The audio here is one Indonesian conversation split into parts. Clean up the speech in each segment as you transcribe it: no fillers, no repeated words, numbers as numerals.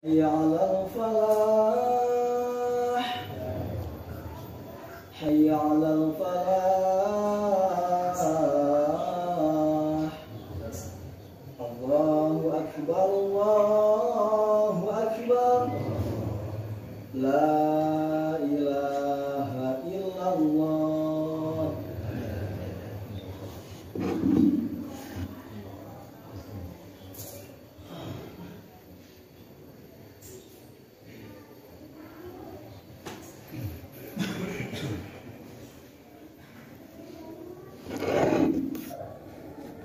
حي على الفلاح حي على الفلاح الله أكبر الله أكبر لا إله إلا الله.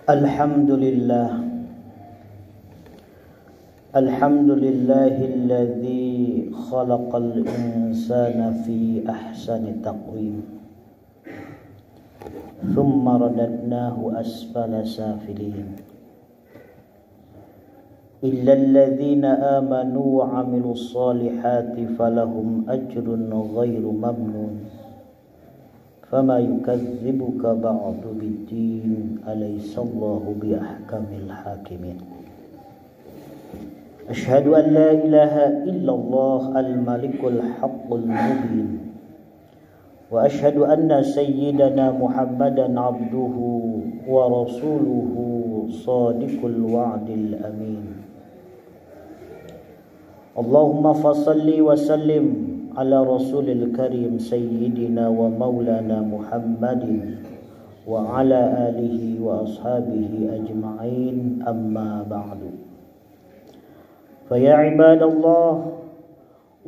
Alhamdulillah Alhamdulillahilladzi khalaqal insana fi ahsani taqwim thumma radadnahu asfala safilin illal ladzina amanu wa 'amilus solihati falahum ajrun ghairu mamnun fama yukazzibuka ba'du biddin alaysallahu biahkamil hakimin. Asyhadu an la ilaha illallah al-malikul haqqul mubin wa asyhadu anna sayyidana Muhammadan abduhu wa rasuluhu shadiqul wa'dil amin. Allahumma fassalli wa sallim ala rasulil karim sayyidina wa maulana Muhammadin wa ala alihi wa ashabihi ajma'in, amma ba'du. Fa ya ibadallah,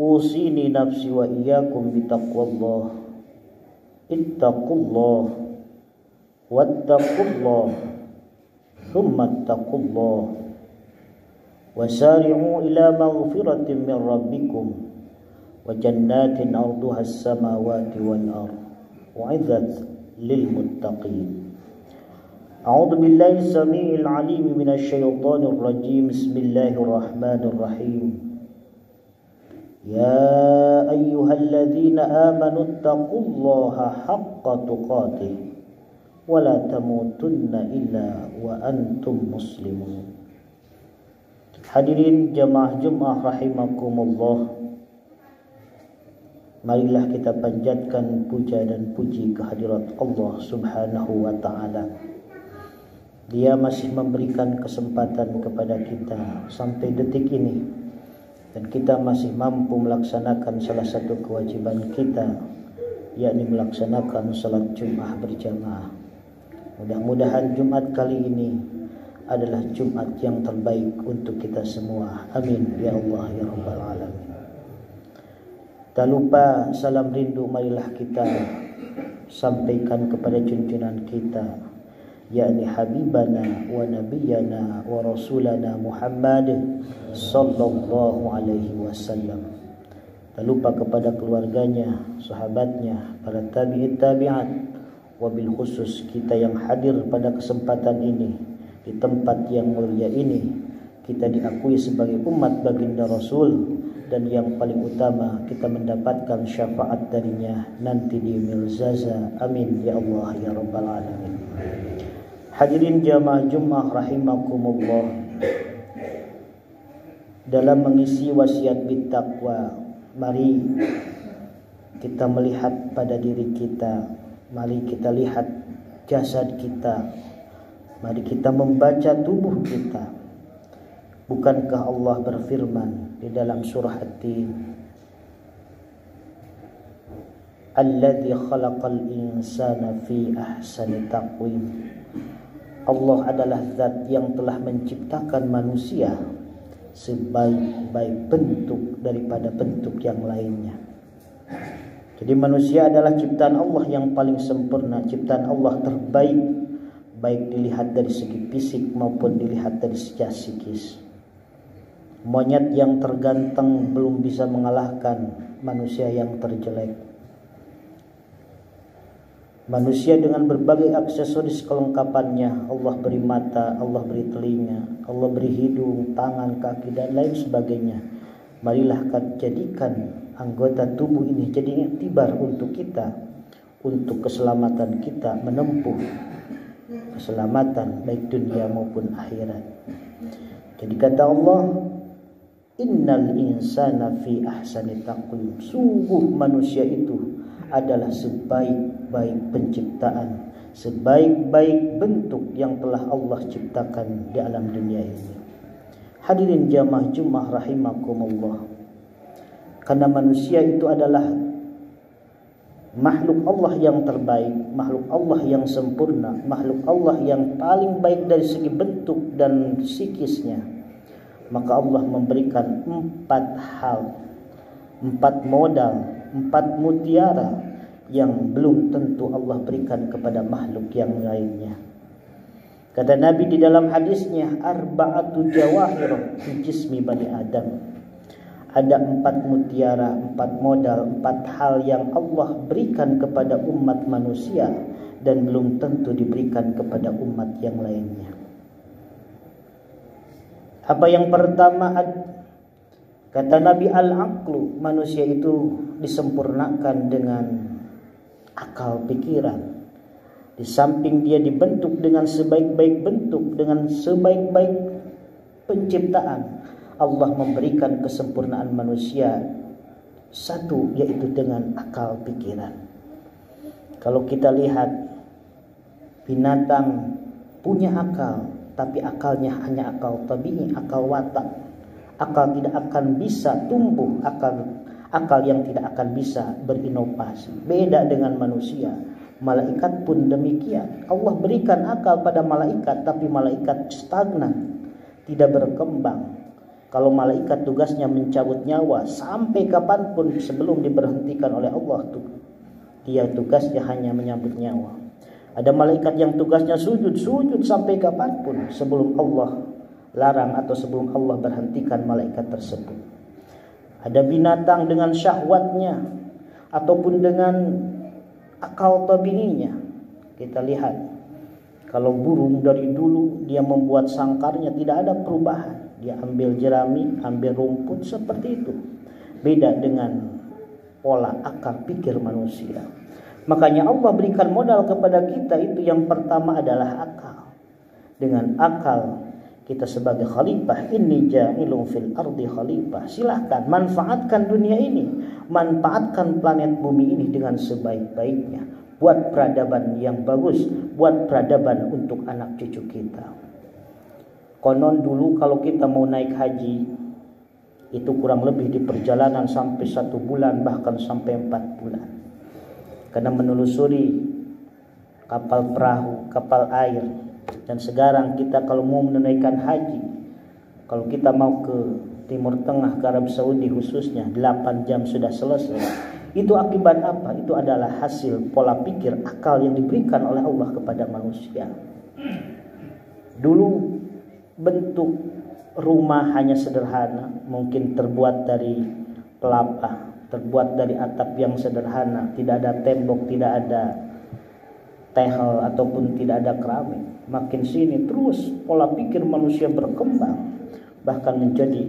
usini nafsi wa iyyakum bitaqwallah. Ittaqullah wattaqullah thumma ittaqullah wasari'u ila maghfiratin min rabbikum wa jannatin arduha as-samawati wal ardh u'iddat lil muttaqin. A'udzu billahi as-sami'il 'alim minasy syaithanir rajim. Bismillahir rahmanir rahim. Ya ayyuhalladzina amanu taqullaha haqqa tuqatih wa la tamutunna illa wa antum muslimun. Hadirin jamaah Jumat rahimakumullah, marilah kita panjatkan puja dan puji kehadirat Allah Subhanahu wa ta'ala. Dia masih memberikan kesempatan kepada kita sampai detik ini, dan kita masih mampu melaksanakan salah satu kewajiban kita, yakni melaksanakan salat Jumat berjamaah. Mudah-mudahan Jumat kali ini adalah Jumat yang terbaik untuk kita semua. Amin ya Allah ya Rabbal alamin. Tak lupa salam rindu marilah kita sampaikan kepada junjungan kita, yakni habibana wa nabiyana wa rasulana Muhammad sallallahu alaihi wasallam. Tak lupa kepada keluarganya, sahabatnya, para tabi'in tabi'at, wabil khusus kita yang hadir pada kesempatan ini di tempat yang mulia ini. Kita diakui sebagai umat baginda Rasul, dan yang paling utama kita mendapatkan syafaat darinya nanti di Milzaza. Amin ya Allah ya Rabbal alamin. Hadirin jamaah Jumat rahimakumullah, dalam mengisi wasiat bittaqwa, mari kita melihat pada diri kita, mari kita lihat jasad kita, mari kita membaca tubuh kita. Bukankah Allah berfirman di dalam surah At-Tin, Alladzi khalaqal insana fi ahsani taqwim. Allah adalah zat yang telah menciptakan manusia sebaik-baik bentuk daripada bentuk yang lainnya. Jadi manusia adalah ciptaan Allah yang paling sempurna, ciptaan Allah terbaik, baik dilihat dari segi fisik maupun dilihat dari segi psikis. Monyet yang terganteng belum bisa mengalahkan manusia yang terjelek. Manusia dengan berbagai aksesoris kelengkapannya, Allah beri mata, Allah beri telinga, Allah beri hidung, tangan, kaki, dan lain sebagainya. Marilah kita jadikan anggota tubuh ini jadi iktibar untuk kita, untuk keselamatan kita menempuh keselamatan baik dunia maupun akhirat. Jadi kata Allah, Innal insana fi ahsani taqwim. Sungguh manusia itu adalah sebaik-baik penciptaan, sebaik-baik bentuk yang telah Allah ciptakan di alam dunia ini. Hadirin jamaah Jumat rahimakumullah. Karena manusia itu adalah makhluk Allah yang terbaik, makhluk Allah yang sempurna, makhluk Allah yang paling baik dari segi bentuk dan psikisnya, maka Allah memberikan 4 hal, 4 modal, 4 mutiara yang belum tentu Allah berikan kepada makhluk yang lainnya. Kata Nabi di dalam hadisnya, arba'atu jawahir fi jismi bani Adam. Ada 4 mutiara, 4 modal, 4 hal yang Allah berikan kepada umat manusia dan belum tentu diberikan kepada umat yang lainnya. Apa yang pertama? Kata Nabi, al-aqlu, manusia itu disempurnakan dengan akal pikiran. Di samping dia dibentuk dengan sebaik-baik bentuk, dengan sebaik-baik penciptaan, Allah memberikan kesempurnaan manusia satu, yaitu dengan akal pikiran. Kalau kita lihat binatang punya akal, tapi akalnya hanya akal tabi'i, akal watak. Akal tidak akan bisa tumbuh, akal yang tidak akan bisa berinovasi. Beda dengan manusia. Malaikat pun demikian. Allah berikan akal pada malaikat, tapi malaikat stagnan, tidak berkembang. Kalau malaikat tugasnya mencabut nyawa sampai kapanpun sebelum diberhentikan oleh Allah, dia tugasnya hanya menyambut nyawa. Ada malaikat yang tugasnya sujud sampai kapanpun sebelum Allah larang atau sebelum Allah berhentikan malaikat tersebut. Ada binatang dengan syahwatnya ataupun dengan akal tabi'inya. Kita lihat, kalau burung dari dulu dia membuat sangkarnya tidak ada perubahan. Dia ambil jerami, ambil rumput, seperti itu. Beda dengan pola akal pikir manusia. Makanya Allah berikan modal kepada kita itu, yang pertama adalah akal. Dengan akal kita sebagai khalifah, inni ja'ilun fil ardi khalifah. Silahkan manfaatkan dunia ini, manfaatkan planet bumi ini dengan sebaik-baiknya. Buat peradaban yang bagus, buat peradaban untuk anak cucu kita. Konon dulu kalau kita mau naik haji, itu kurang lebih di perjalanan sampai 1 bulan, bahkan sampai 4 bulan. Karena menelusuri kapal perahu, kapal air. Dan sekarang kita kalau mau menunaikan haji, kalau kita mau ke Timur Tengah, ke Arab Saudi khususnya, 8 jam sudah selesai. Itu akibat apa? Itu adalah hasil pola pikir, akal yang diberikan oleh Allah kepada manusia. Dulu bentuk rumah hanya sederhana, mungkin terbuat dari pelapa, terbuat dari atap yang sederhana, tidak ada tembok, tidak ada tehel ataupun tidak ada keramik. Makin sini terus pola pikir manusia berkembang, bahkan menjadi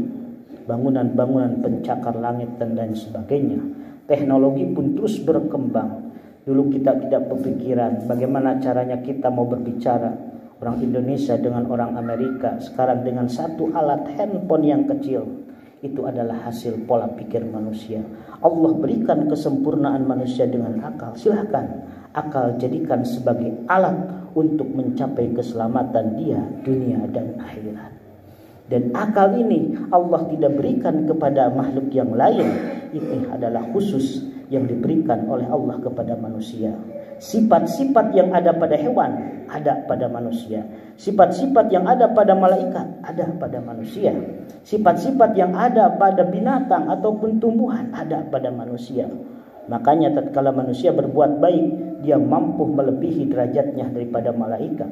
bangunan-bangunan pencakar langit dan lain sebagainya. Teknologi pun terus berkembang. Dulu kita tidak berpikiran bagaimana caranya kita mau berbicara orang Indonesia dengan orang Amerika. Sekarang dengan satu alat handphone yang kecil, itu adalah hasil pola pikir manusia. Allah berikan kesempurnaan manusia dengan akal. Silahkan akal jadikan sebagai alat untuk mencapai keselamatan dia dunia dan akhirat. Dan akal ini Allah tidak berikan kepada makhluk yang lain. Ini adalah khusus yang diberikan oleh Allah kepada manusia. Sifat-sifat yang ada pada hewan ada pada manusia. Sifat-sifat yang ada pada malaikat ada pada manusia. Sifat-sifat yang ada pada binatang ataupun tumbuhan ada pada manusia. Makanya tatkala manusia berbuat baik, dia mampu melebihi derajatnya daripada malaikat.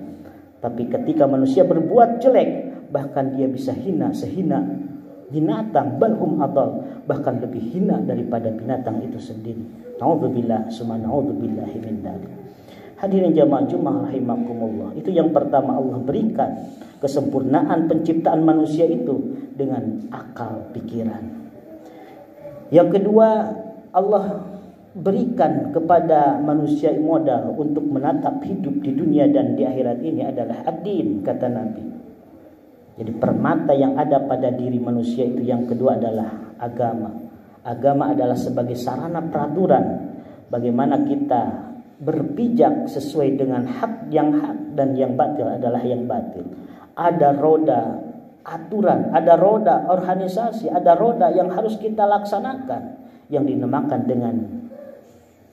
Tapi ketika manusia berbuat jelek, bahkan dia bisa hina sehina binatang, balhum adal, bahkan lebih hina daripada binatang itu sendiri. Na'udzubillah, summa na'udzubillahi min dzalik. Hadirin jamaah Jumat rahimakumullah. Itu yang pertama, Allah berikan kesempurnaan penciptaan manusia itu dengan akal pikiran. Yang kedua, Allah berikan kepada manusia modal untuk menatap hidup di dunia dan di akhirat ini adalah ad-din, kata Nabi. Jadi permata yang ada pada diri manusia itu yang kedua adalah agama. Agama adalah sebagai sarana peraturan bagaimana kita berpijak sesuai dengan hak dan yang batil adalah yang batil. Ada roda aturan, ada roda organisasi, ada roda yang harus kita laksanakan yang dinamakan dengan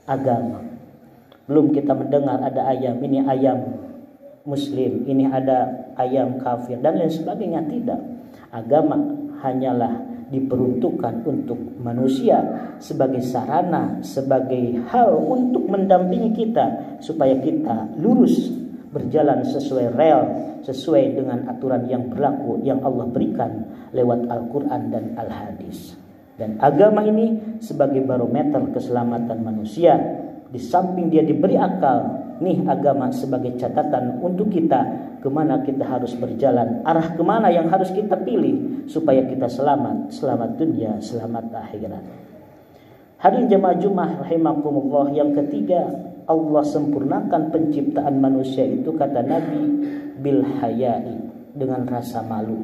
agama. Belum kita mendengar ada ayam, ini ayam muslim, ini ada ayam kafir dan lain sebagainya. Tidak. Agama hanyalah diperuntukkan untuk manusia sebagai sarana, sebagai hal untuk mendampingi kita supaya kita lurus berjalan sesuai rel, sesuai dengan aturan yang berlaku yang Allah berikan lewat Al-Quran dan Al-Hadis. Dan agama ini sebagai barometer keselamatan manusia. Di samping dia diberi akal, nih agama sebagai catatan untuk kita kemana kita harus berjalan, arah kemana yang harus kita pilih supaya kita selamat dunia, selamat akhirat. Hadirin jemaah Jumat rahimakumullah, yang ketiga, Allah sempurnakan penciptaan manusia itu kata Nabi bil hayai, dengan rasa malu.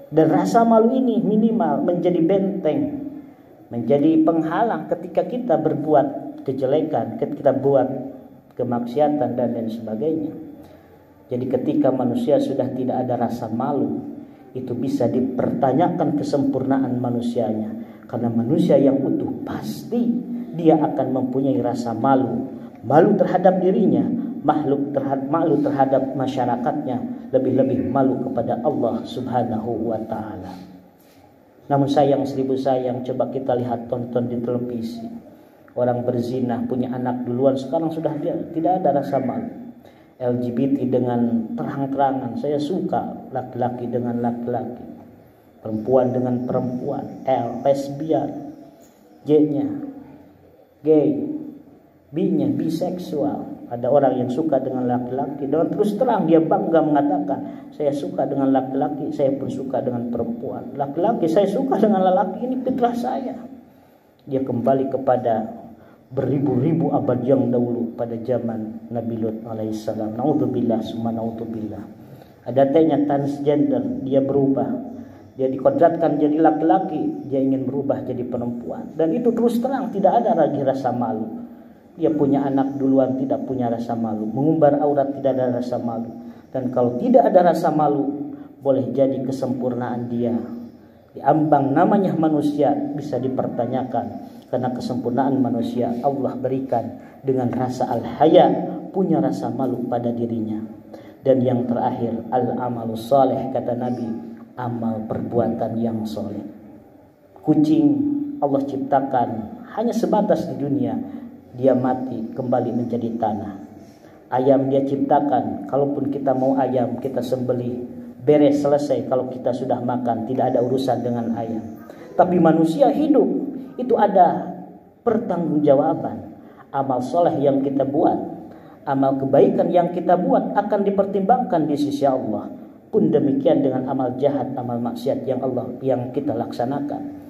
Dan rasa malu ini minimal menjadi benteng, menjadi penghalang ketika kita berbuat kejelekan, ketika kita buat kemaksiatan dan lain sebagainya. Jadi ketika manusia sudah tidak ada rasa malu, itu bisa dipertanyakan kesempurnaan manusianya. Karena manusia yang utuh pasti dia akan mempunyai rasa malu. Malu terhadap dirinya, malu terhadap masyarakatnya, lebih-lebih malu kepada Allah Subhanahu wa ta'ala. Namun sayang seribu sayang, coba kita lihat tonton di televisi. Orang berzina, punya anak duluan, sekarang sudah tidak ada rasa malu. LGBT dengan terang-terangan, saya suka laki-laki dengan laki-laki, perempuan dengan perempuan, lesbian, J-nya gay, B-nya biseksual. Ada orang yang suka dengan laki-laki, dengan terus terang dia bangga mengatakan, saya suka dengan laki-laki, saya pun suka dengan perempuan. Laki-laki, saya suka dengan lelaki, ini fitrah saya. Dia kembali kepada beribu-ribu abad yang dahulu pada zaman Nabi Lut alaihissalam. Naudzubillah summa naudzubillah. Ada tanya transgender, dia berubah. Dia dikodratkan jadi laki-laki, dia ingin berubah jadi perempuan. Dan itu terus terang tidak ada lagi rasa malu. Dia punya anak duluan, tidak punya rasa malu. Mengumbar aurat, tidak ada rasa malu. Dan kalau tidak ada rasa malu, boleh jadi kesempurnaan dia di ambang namanya manusia bisa dipertanyakan. Karena kesempurnaan manusia Allah berikan dengan rasa al-haya, punya rasa malu pada dirinya. Dan yang terakhir, al-amalus soleh, kata Nabi, amal perbuatan yang soleh. Kucing Allah ciptakan hanya sebatas di dunia, dia mati kembali menjadi tanah. Ayam dia ciptakan, kalaupun kita mau ayam kita sembelih, beres selesai. Kalau kita sudah makan tidak ada urusan dengan ayam. Tapi manusia hidup itu ada pertanggungjawaban. Amal soleh yang kita buat, amal kebaikan yang kita buat akan dipertimbangkan di sisi Allah. Pun demikian dengan amal jahat, amal maksiat yang kita laksanakan.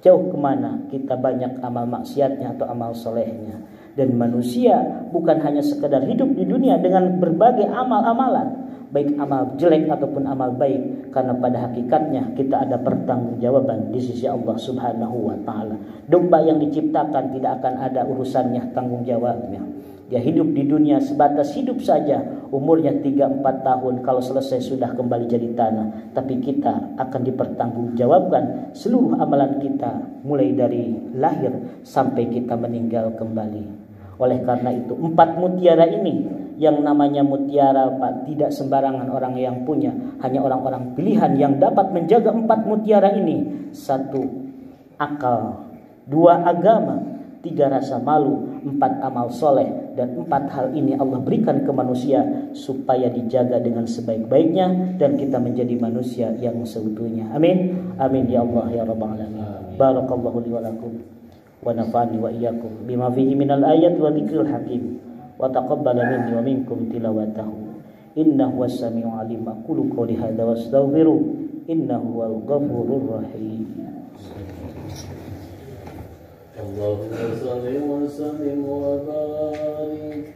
Jauh kemana kita banyak amal maksiatnya atau amal solehnya. Dan manusia bukan hanya sekedar hidup di dunia dengan berbagai amal-amalan, baik amal jelek ataupun amal baik, karena pada hakikatnya kita ada pertanggungjawaban di sisi Allah Subhanahu wa ta'ala. Domba yang diciptakan tidak akan ada urusannya tanggung jawabnya. Dia hidup di dunia sebatas hidup saja, umurnya 3-4 tahun, kalau selesai sudah kembali jadi tanah. Tapi kita akan dipertanggungjawabkan seluruh amalan kita, mulai dari lahir sampai kita meninggal kembali. Oleh karena itu 4 mutiara ini, yang namanya mutiara Pak, tidak sembarangan orang yang punya, hanya orang-orang pilihan yang dapat menjaga 4 mutiara ini. 1, akal. 2, agama. 3, rasa malu. 4, amal soleh. Dan 4 hal ini Allah berikan ke manusia supaya dijaga dengan sebaik-baiknya dan kita menjadi manusia yang seutuhnya. Amin. Amin ya Allah ya Rabbal alamin. Barakallahu li wa lakum wa nafa'ani wa iyyakum bima fihi minal ayati wa dzikril hakim. Wa taqabbala minni wa minkum tilawatahu. Innahu was-sami'ul 'alim. Qulu qouli hadza wastaghfiru innahu wal ghafurur rahim. Allahumma salli wa sallim wa barik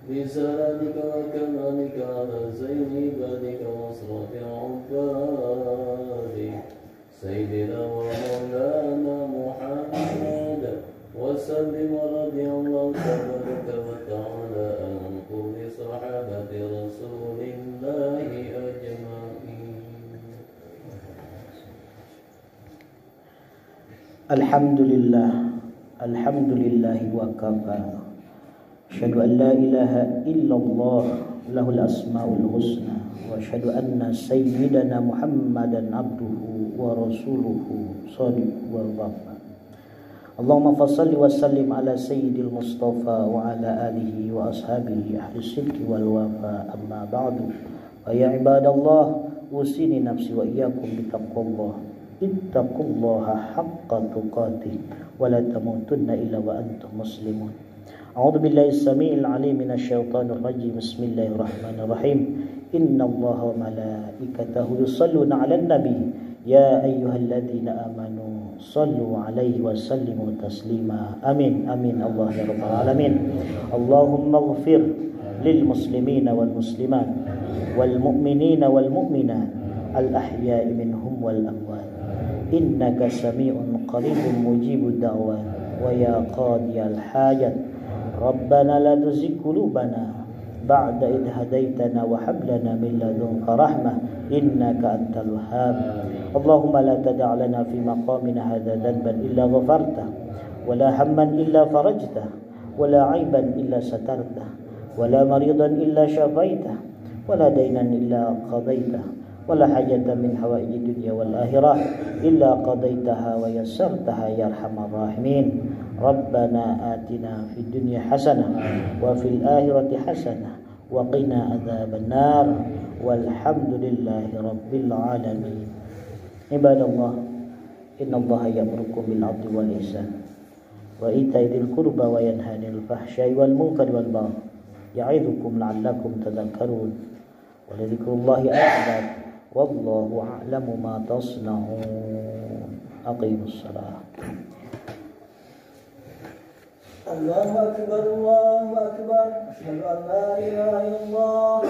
بسلامك وكمالك على زين عبادك وأسرار عبادك سيدنا ومولانا محمد وسلم ورضي الله تبارك وتعالى عن كل صحابة رسول الله أجمعين. Alhamdulillah wa kafa. Asyhadu an la ilaha illallah lahul asmaul husna wa asyhadu anna sayyidana Muhammadan abduhu wa rasuluhu shadiq wal wafa. Allahumma fassalli wa sallim ala sayyidil mustafa wa ala alihi wa ashabihi ahli sidqi wal wafa, amma ba'du. Wa ya ibadallah, usini nafsi wa iyyakum bittaqwallah. Ittaqullaha haqqa tuqatih wa la tamutunna illa wa antum muslimun. A'udzu billahi as-sami'il 'alim minasyaitonir rajim. Bismillahirrahmanirrahim. Innallaha wa malaikatahu yusholluna 'alan nabi ya ayyuhalladzina amanu shallu 'alaihi wa sallimu taslima. Amin amin Allah ya rabbal alamin. Allahumma ighfir lil muslimina wal muslimat wal mu'minina wal mu'minat al ahya'i minhum wal amwat. Innaka sami'un qaribun mujibud da'wat wa ya qadiyal hajat. Rabbana la tuzigh qulubana ba'da idh hadaitana wa hab lana min ladunka rahmah innaka antal wahhab. Allahumma la tada' lana fi maqamina hadha dhanban illa ghafartah wa la hamman illa farajtah wa la 'aiban illa satartah wa la maridan illa syafaitah wa la daynan illa qadaitah wa la hajatan min hawaiji dunya wal akhirah illa qadaitaha wa yassartaha ya arhamar rahimin. Rabbana atina fid dunya hasanah wa fil akhirati hasanah wa qina adzabannar walhamdulillahi rabbil alamin. Ibadallah, innallaha ya'murukum bil 'adli wal ihsan wa ita'i dzil qurba wa yanha 'anil fahsya'i wal munkari wal baghi ya'idzukum la'allakum tadhakkarun. Wa dzikrullahi akbar wallahu a'lamu ma tasna'un. Aqimus shalah. Allahu akbar, Allahu akbar. Asyhadu an la ilaha illallah.